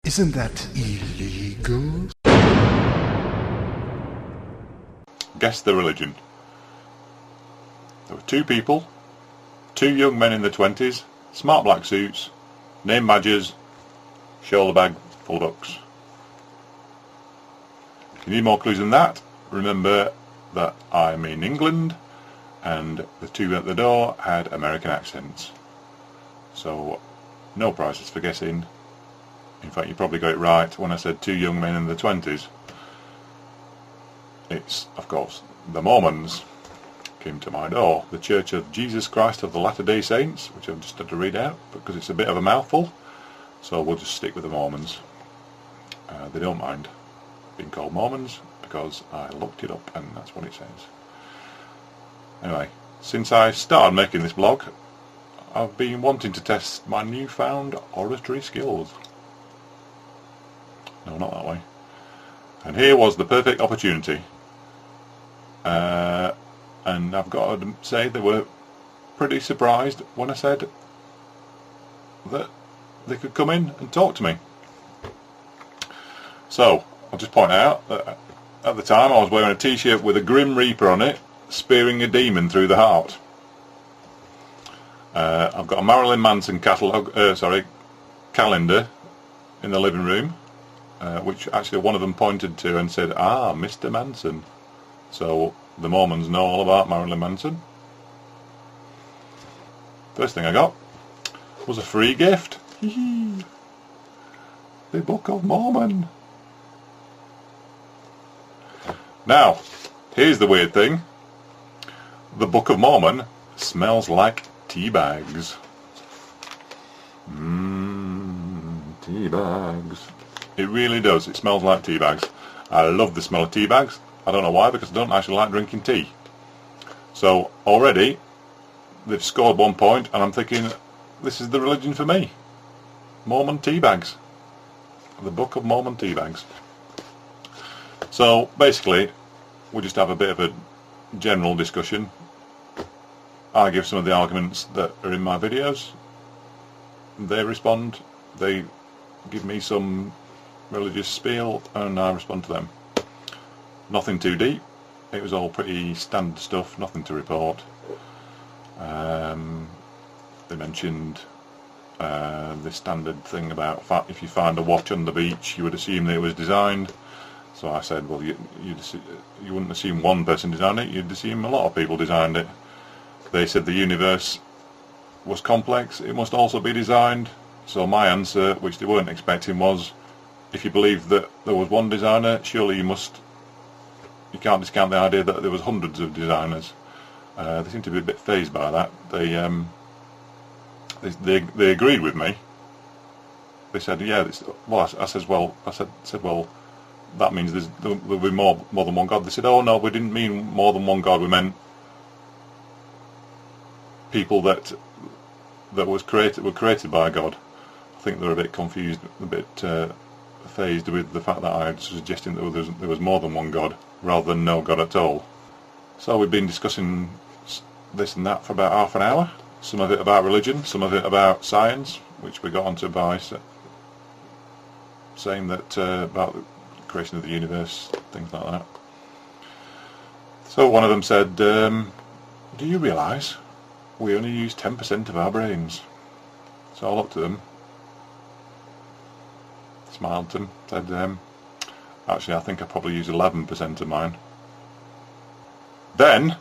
Isn't that illegal? Guess the religion. There were two people, two young men in their 20s, smart black suits, name badges, shoulder bag full of books. If you need more clues than that, remember that I'm in England and the two at the door had American accents. So no prizes for guessing. In fact, you probably got it right when I said two young men in their 20s. It's, of course, the Mormons came to my door. The Church of Jesus Christ of the Latter-day Saints, which I've just had to read out because it's a bit of a mouthful. So we'll just stick with the Mormons. They don't mind being called Mormons because I looked it up and that's what it says. Anyway, since I started making this blog, I've been wanting to test my newfound oratory skills. No, not that way. And here was the perfect opportunity. And I've got to say they were pretty surprised when I said that they could come in and talk to me. So, I'll just point out that at the time I was wearing a t-shirt with a Grim Reaper on it, spearing a demon through the heart. I've got a Marilyn Manson calendar in the living room, which actually one of them pointed to and said, "Ah, Mr. Manson." So the Mormons know all about Marilyn Manson. First thing I got was a free gift. The Book of Mormon. Now, here's the weird thing. The Book of Mormon smells like tea bags. Tea bags. It really does. It smells like tea bags. I love the smell of tea bags. I don't know why, because I don't actually like drinking tea. So already they've scored 1 point and I'm thinking this is the religion for me. Mormon tea bags. The Book of Mormon tea bags. So basically we just have a bit of a general discussion. I give some of the arguments that are in my videos. They respond. They give me some religious spiel and I respond to them. Nothing too deep. It was all pretty standard stuff, nothing to report. They mentioned the standard thing about if you find a watch on the beach you would assume that it was designed. So I said, well, you wouldn't assume one person designed it, you'd assume a lot of people designed it. They said the universe was complex, it must also be designed. So my answer, which they weren't expecting, was if you believe that there was one designer, surely you can't discount the idea that there was hundreds of designers. They seem to be a bit phased by that. They agreed with me. They said, yeah. Well, I said, well, that means there'll be more than one God. They said, oh no, we didn't mean more than one God. We meant people that were created by God. I think they're a bit confused, a bit phased with the fact that I was suggesting that there was more than one God rather than no God at all. So we've been discussing this and that for about half an hour. Some of it about religion, some of it about science, which we got onto by saying that about the creation of the universe, things like that. So one of them said, do you realise we only use 10% of our brains? So I looked at them, smiled to them, said, actually I think I probably use 11% of mine. Then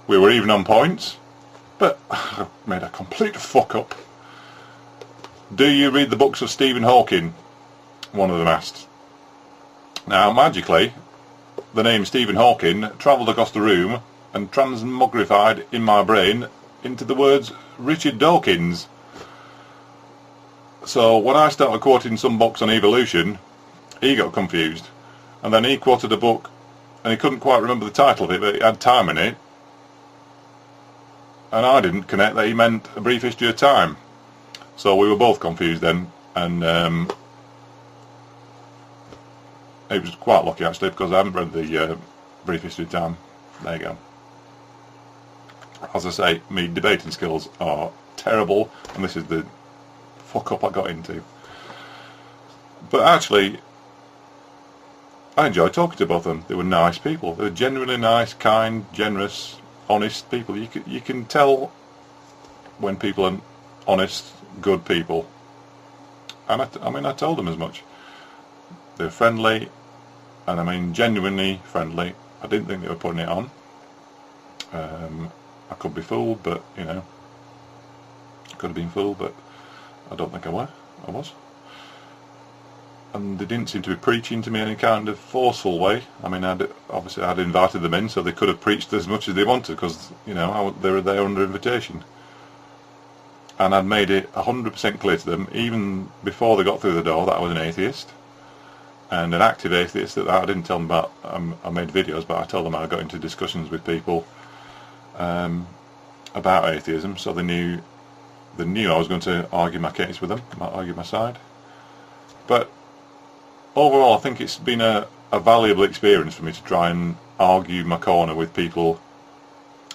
we were even on points, but I made a complete fuck up. Do you read the books of Stephen Hawking? One of them asked. Now magically the name Stephen Hawking travelled across the room and transmogrified in my brain into the words Richard Dawkins. So when I started quoting some books on evolution, he got confused, and then he quoted a book and he couldn't quite remember the title of it, but it had time in it, and I didn't connect that he meant A Brief History of Time. So we were both confused then, and it was quite lucky actually because I haven't read the Brief History of Time. There you go. As I say, my debating skills are terrible, and this is the fuck up I got into. But actually, I enjoyed talking to both of them. They were nice people. They were genuinely nice, kind, generous, honest people. You can tell when people are honest, good people. And I told them as much. They were friendly, and I mean genuinely friendly. I didn't think they were putting it on. I could be fooled, but you know, I could have been fooled, but I don't think I was. And they didn't seem to be preaching to me in any kind of forceful way. I mean, obviously I'd invited them in, so they could have preached as much as they wanted, because you know they were there under invitation. And I'd made it 100% clear to them, even before they got through the door, that I was an atheist, and an active atheist. That I didn't tell them about. I made videos, but I told them I got into discussions with people about atheism, so they knew I was going to argue my case with them, argue my side. But overall, I think it's been a valuable experience for me to try and argue my corner with people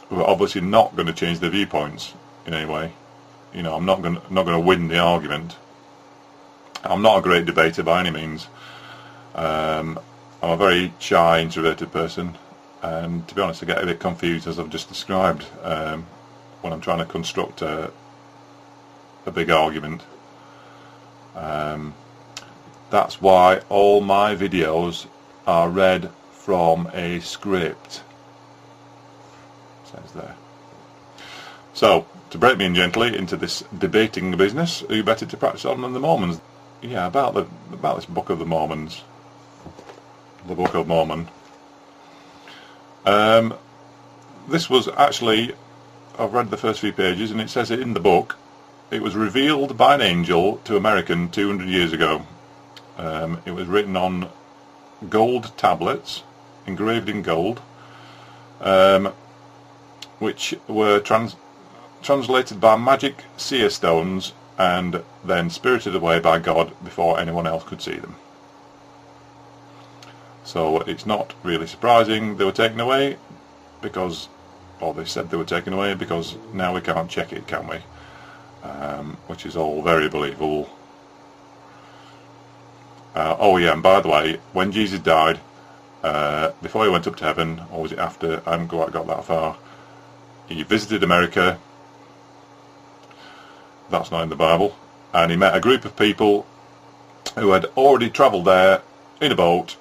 who are obviously not going to change their viewpoints in any way. You know, I'm not going to win the argument. I'm not a great debater by any means. I'm a very shy, introverted person, and to be honest, I get a bit confused, as I've just described, when I'm trying to construct a big argument. That's why all my videos are read from a script. It says there. So, to break me in gently into this debating business, who better to practice on than the Mormons? Yeah, about this Book of the Mormons. The Book of Mormon. This was actually, I've read the first few pages, and it says it in the book. It was revealed by an angel to American 200 years ago. It was written on gold tablets, engraved in gold, which were translated by magic seer stones and then spirited away by God before anyone else could see them. So it's not really surprising they were taken away, because, or they said they were taken away, because now we can't check it, can we? Which is all very believable. Oh yeah, and by the way, when Jesus died, before he went up to heaven, or was it after? I haven't quite got that far. He visited America. That's not in the Bible. And he met a group of people who had already travelled there in a boat,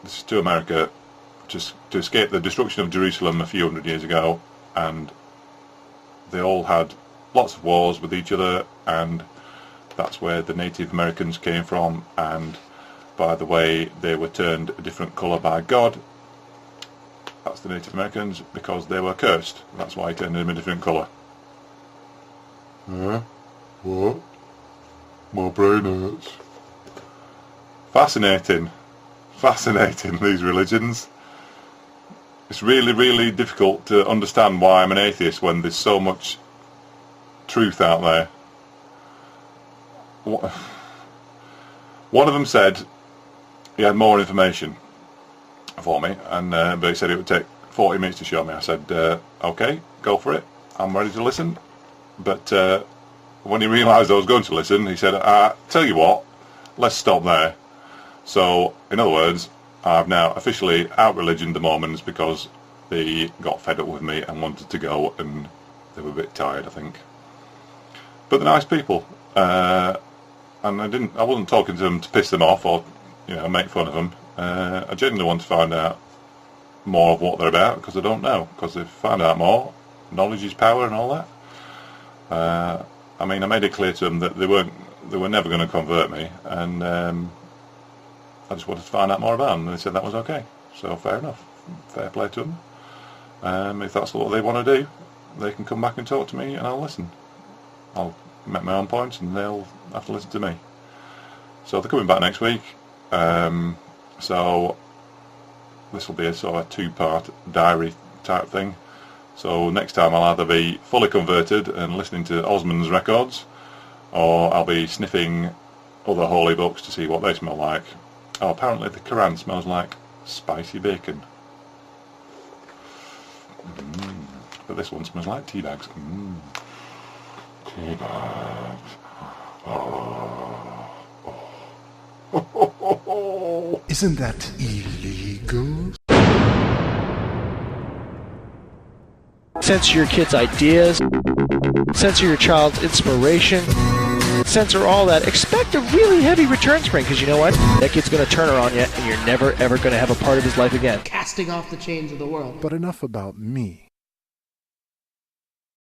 this is to America, just to escape the destruction of Jerusalem a few hundred years ago, and they all had lots of wars with each other, and that's where the Native Americans came from. And by the way, they were turned a different colour by God. That's the Native Americans, because they were cursed. That's why he turned them a different colour. Yeah? What? My brain hurts. Fascinating. Fascinating, these religions. It's really, really difficult to understand why I'm an atheist when there's so much truth out there. One of them said he had more information for me, and but he said it would take 40 minutes to show me. I said, okay, go for it. I'm ready to listen. But when he realised I was going to listen, he said, tell you what, let's stop there. So, in other words, I've now officially out-religioned the Mormons, because they got fed up with me and wanted to go, and they were a bit tired, I think. But they're nice people, and I wasn't talking to them to piss them off or, you know, make fun of them. I genuinely want to find out more of what they're about, because I don't know. Because if I find out more, knowledge is power and all that. I mean, I made it clear to them that they were never going to convert me, and I just wanted to find out more about them, and they said that was okay. So fair enough, fair play to them. If that's what they want to do, they can come back and talk to me, and I'll listen. I'll make my own points, and they'll have to listen to me. So they're coming back next week. So this will be a sort of two-part diary type thing. So next time I'll either be fully converted and listening to Osmond's records, or I'll be sniffing other holy books to see what they smell like. Oh, apparently the Quran smells like spicy bacon. But this one smells like tea bags. Tea bags. Oh. No! Isn't that illegal? Censor your kid's ideas. Censor your child's inspiration. Censor all that. Expect a really heavy return spring, because you know what? That kid's going to turn her on you, and you're never, ever going to have a part of his life again. Casting off the chains of the world. But enough about me.